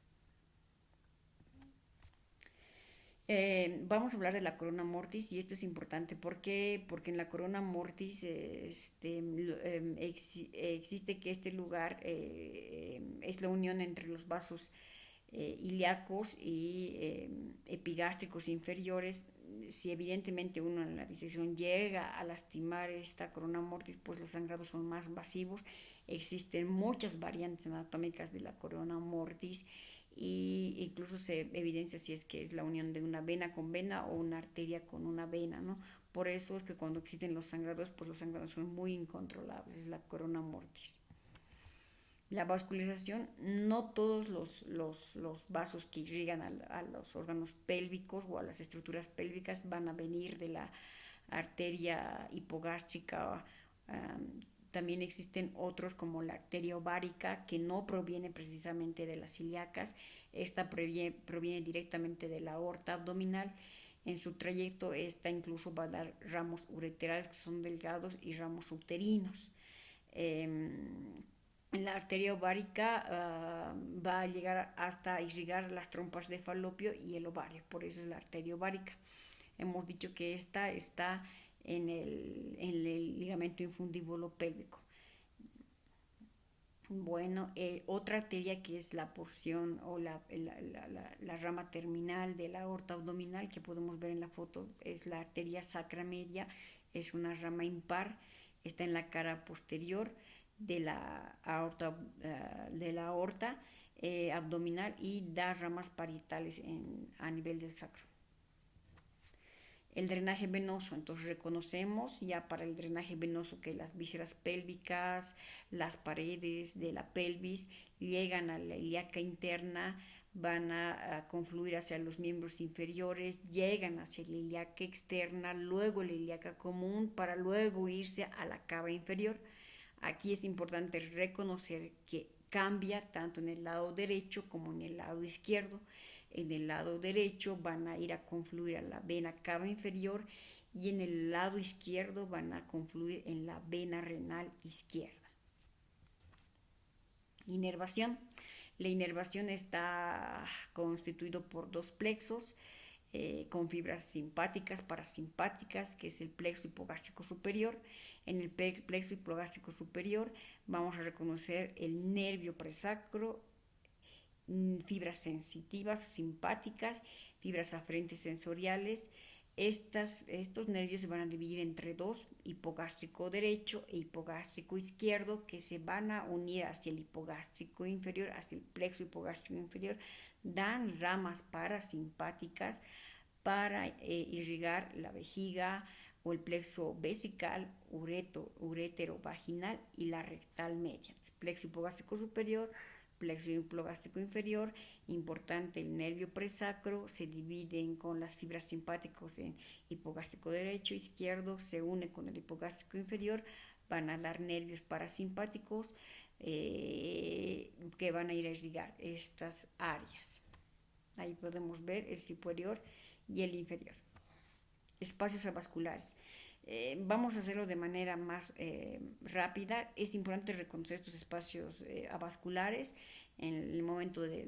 Vamos a hablar de la corona mortis, y esto es importante porque en la corona mortis existe que este lugar es la unión entre los vasos ilíacos y epigástricos inferiores. Si evidentemente uno en la disección llega a lastimar esta corona mortis, pues los sangrados son más masivos. Existen muchas variantes anatómicas de la corona mortis, y incluso se evidencia si es que es la unión de una vena con vena o una arteria con una vena, ¿no? Por eso es que cuando existen los sangrados, pues los sangrados son muy incontrolables, la corona mortis. La vascularización, no todos los vasos que irrigan a los órganos pélvicos o a las estructuras pélvicas van a venir de la arteria hipogástrica. También existen otros, como la arteria ovárica, que no proviene precisamente de las ilíacas. Esta proviene directamente de la aorta abdominal. En su trayecto, esta incluso va a dar ramos ureterales, que son delgados, y ramos uterinos. La arteria ovárica va a llegar hasta irrigar las trompas de falopio y el ovario, por eso es la arteria ovárica. Hemos dicho que esta está en el ligamento infundíbulo pélvico. Bueno, otra arteria que es la porción o la rama terminal de la aorta abdominal, que podemos ver en la foto, es la arteria sacra media. Es una rama impar, está en la cara posterior de la aorta abdominal, y da ramas parietales a nivel del sacro. El drenaje venoso, entonces reconocemos ya para el drenaje venoso que las vísceras pélvicas, las paredes de la pelvis llegan a la ilíaca interna, van a confluir hacia los miembros inferiores, llegan hacia la ilíaca externa, luego la ilíaca común para luego irse a la cava inferior. Aquí es importante reconocer que cambia tanto en el lado derecho como en el lado izquierdo. En el lado derecho van a ir a confluir a la vena cava inferior y en el lado izquierdo van a confluir en la vena renal izquierda. Inervación. La inervación está constituido por dos plexos con fibras simpáticas, parasimpáticas, que es el plexo hipogástrico superior. En el plexo hipogástrico superior vamos a reconocer el nervio presacro, fibras sensitivas, simpáticas, fibras aferentes sensoriales. Estos nervios se van a dividir entre dos, hipogástrico derecho e hipogástrico izquierdo, que se van a unir hacia el hipogástrico inferior, hacia el plexo hipogástrico inferior, dan ramas parasimpáticas para irrigar la vejiga o el plexo vesical, urétero vaginal y la rectal media. Plexo hipogástrico superior, plexo hipogástrico inferior, importante el nervio presacro, se dividen con las fibras simpáticas en hipogástrico derecho e izquierdo, se une con el hipogástrico inferior, van a dar nervios parasimpáticos que van a ir a irrigar estas áreas. Ahí podemos ver el superior y el inferior. Espacios avasculares. Vamos a hacerlo de manera más rápida. Es importante reconocer estos espacios avasculares en el momento de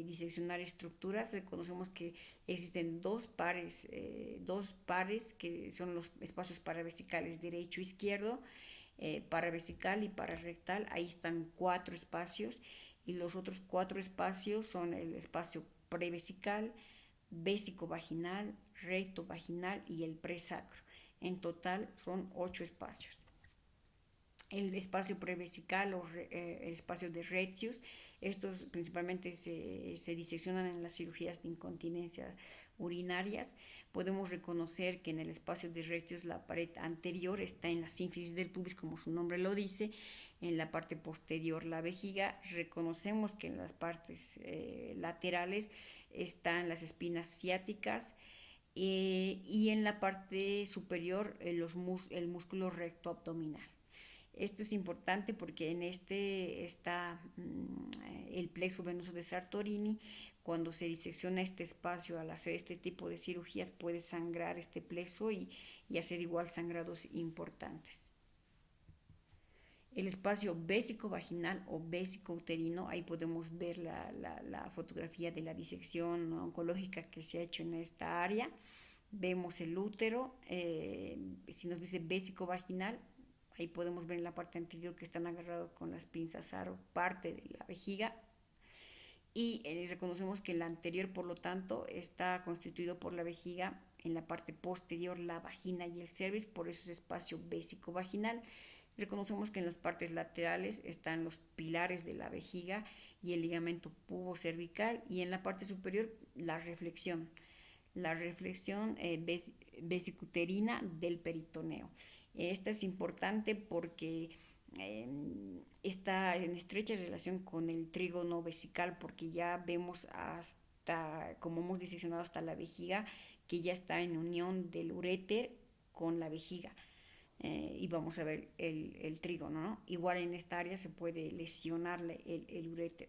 diseccionar estructuras. Reconocemos que existen dos pares que son los espacios paravesicales derecho e izquierdo, paravesical y pararrectal. Ahí están 4 espacios y los otros 4 espacios son el espacio prevesical, vésico-vaginal, recto-vaginal y el presacro. En total son 8 espacios. El espacio prevesical o el espacio de Retzius, estos principalmente se diseccionan en las cirugías de incontinencia urinarias. Podemos reconocer que en el espacio de Retzius la pared anterior está en la sínfisis del pubis, como su nombre lo dice, en la parte posterior la vejiga. Reconocemos que en las partes laterales están las espinas ciáticas y en la parte superior el músculo recto abdominal. Esto es importante porque en este está el plexo venoso de Sartorini. Cuando se disecciona este espacio al hacer este tipo de cirugías puede sangrar este plexo y hacer igual sangrados importantes. El espacio vésico-vaginal o vésico-uterino, ahí podemos ver la fotografía de la disección oncológica que se ha hecho en esta área. Vemos el útero, si nos dice vésico-vaginal, ahí podemos ver en la parte anterior que están agarrados con las pinzas aro parte de la vejiga y reconocemos que el anterior, por lo tanto, está constituido por la vejiga, en la parte posterior la vagina y el cervix, por eso es espacio vésico-vaginal. Reconocemos que en las partes laterales están los pilares de la vejiga y el ligamento pubocervical y en la parte superior la reflexión vesicuterina del peritoneo. Esta es importante porque está en estrecha relación con el trígono vesical, porque ya vemos hasta, como hemos diseccionado hasta la vejiga, que ya está en unión del uréter con la vejiga. Y vamos a ver el trígono, ¿no? Igual en esta área se puede lesionar el uréter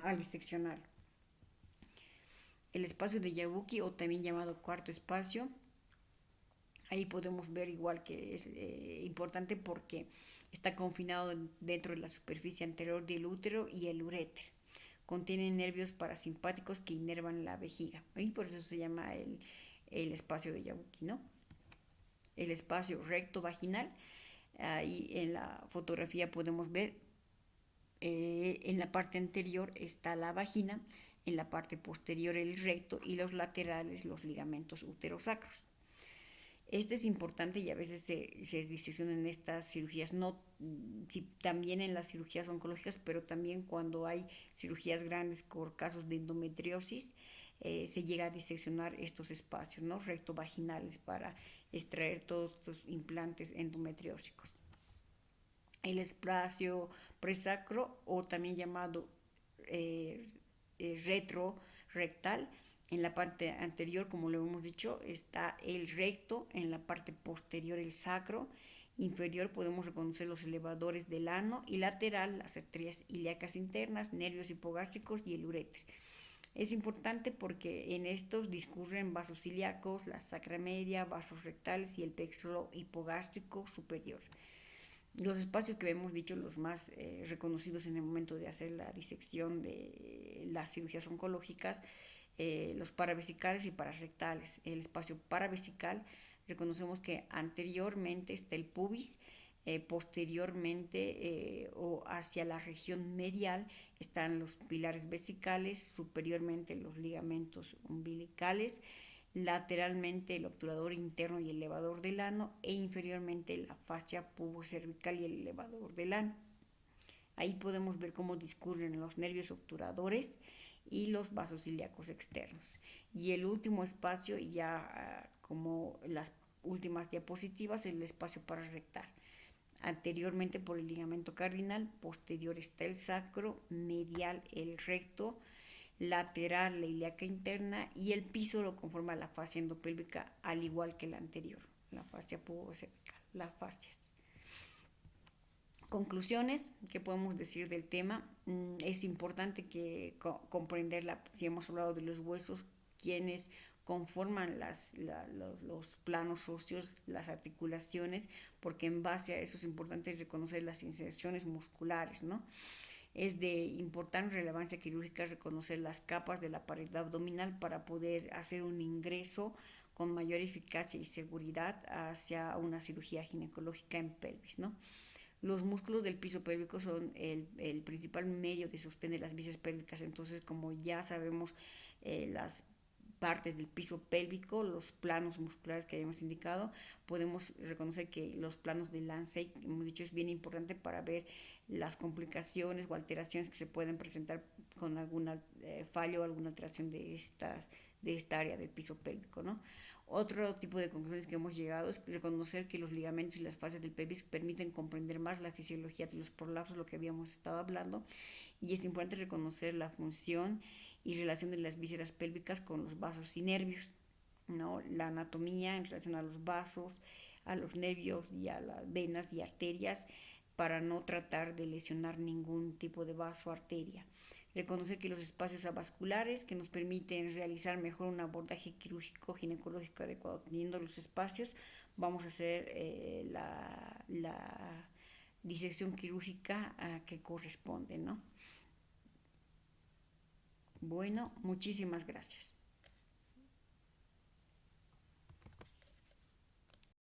al diseccionarlo. El espacio de Yabuki, o también llamado cuarto espacio, ahí podemos ver igual que es importante porque está confinado dentro de la superficie anterior del útero y el uréter. Contiene nervios parasimpáticos que inervan la vejiga. Y por eso se llama el espacio de Yabuki, ¿no? El espacio recto vaginal, ahí en la fotografía podemos ver en la parte anterior está la vagina, en la parte posterior el recto y los laterales los ligamentos uterosacros. Este es importante y a veces se diseccionan en estas cirugías, no, también en las cirugías oncológicas, pero también cuando hay cirugías grandes por casos de endometriosis, se llega a diseccionar estos espacios, ¿no? Rectovaginales, para extraer todos estos implantes endometriósicos. El espacio presacro, o también llamado retrorectal, en la parte anterior, como lo hemos dicho, está el recto, en la parte posterior el sacro, inferior podemos reconocer los elevadores del ano, y lateral las arterias ilíacas internas, nervios hipogástricos y el uréter. Es importante porque en estos discurren vasos ilíacos, la sacra media, vasos rectales y el plexo hipogástrico superior. Los espacios que hemos dicho, los más reconocidos en el momento de hacer la disección de las cirugías oncológicas, los paravesicales y pararrectales. El espacio paravesical, reconocemos que anteriormente está el pubis, posteriormente o hacia la región medial están los pilares vesicales, superiormente los ligamentos umbilicales, lateralmente el obturador interno y elevador del ano, e inferiormente la fascia pubocervical y el elevador del ano. Ahí podemos ver cómo discurren los nervios obturadores y los vasos ilíacos externos. Y el último espacio, ya como las últimas diapositivas, el espacio pararrectal. Anteriormente por el ligamento cardinal, posterior está el sacro, medial el recto, lateral la ilíaca interna, y el piso lo conforma la fascia endopélvica, al igual que la anterior, la fascia pubocervical, las fascias. Conclusiones que podemos decir del tema. Es importante que comprenderla, si hemos hablado de los huesos, quienes conforman los planos óseos, las articulaciones, porque en base a eso es importante reconocer las inserciones musculares, ¿no? Es de importante relevancia quirúrgica reconocer las capas de la pared abdominal para poder hacer un ingreso con mayor eficacia y seguridad hacia una cirugía ginecológica en pelvis, ¿no? Los músculos del piso pélvico son el principal medio de sostén de las vísceras pélvicas. Entonces, como ya sabemos, las partes del piso pélvico, los planos musculares que habíamos indicado, podemos reconocer que los planos de Lancet, hemos dicho, es bien importante para ver las complicaciones o alteraciones que se pueden presentar con alguna fallo o alguna alteración de esta área del piso pélvico, ¿no? Otro tipo de conclusiones que hemos llegado es reconocer que los ligamentos y las fases del pelvis permiten comprender más la fisiología de los prolapsos, lo que habíamos estado hablando, y es importante reconocer la función y relación de las vísceras pélvicas con los vasos y nervios, ¿no? La anatomía en relación a los vasos, a los nervios y a las venas y arterias, para no tratar de lesionar ningún tipo de vaso o arteria. Reconocer que los espacios avasculares que nos permiten realizar mejor un abordaje quirúrgico ginecológico adecuado, teniendo los espacios, vamos a hacer la disección quirúrgica que corresponde, ¿no? Bueno, muchísimas gracias.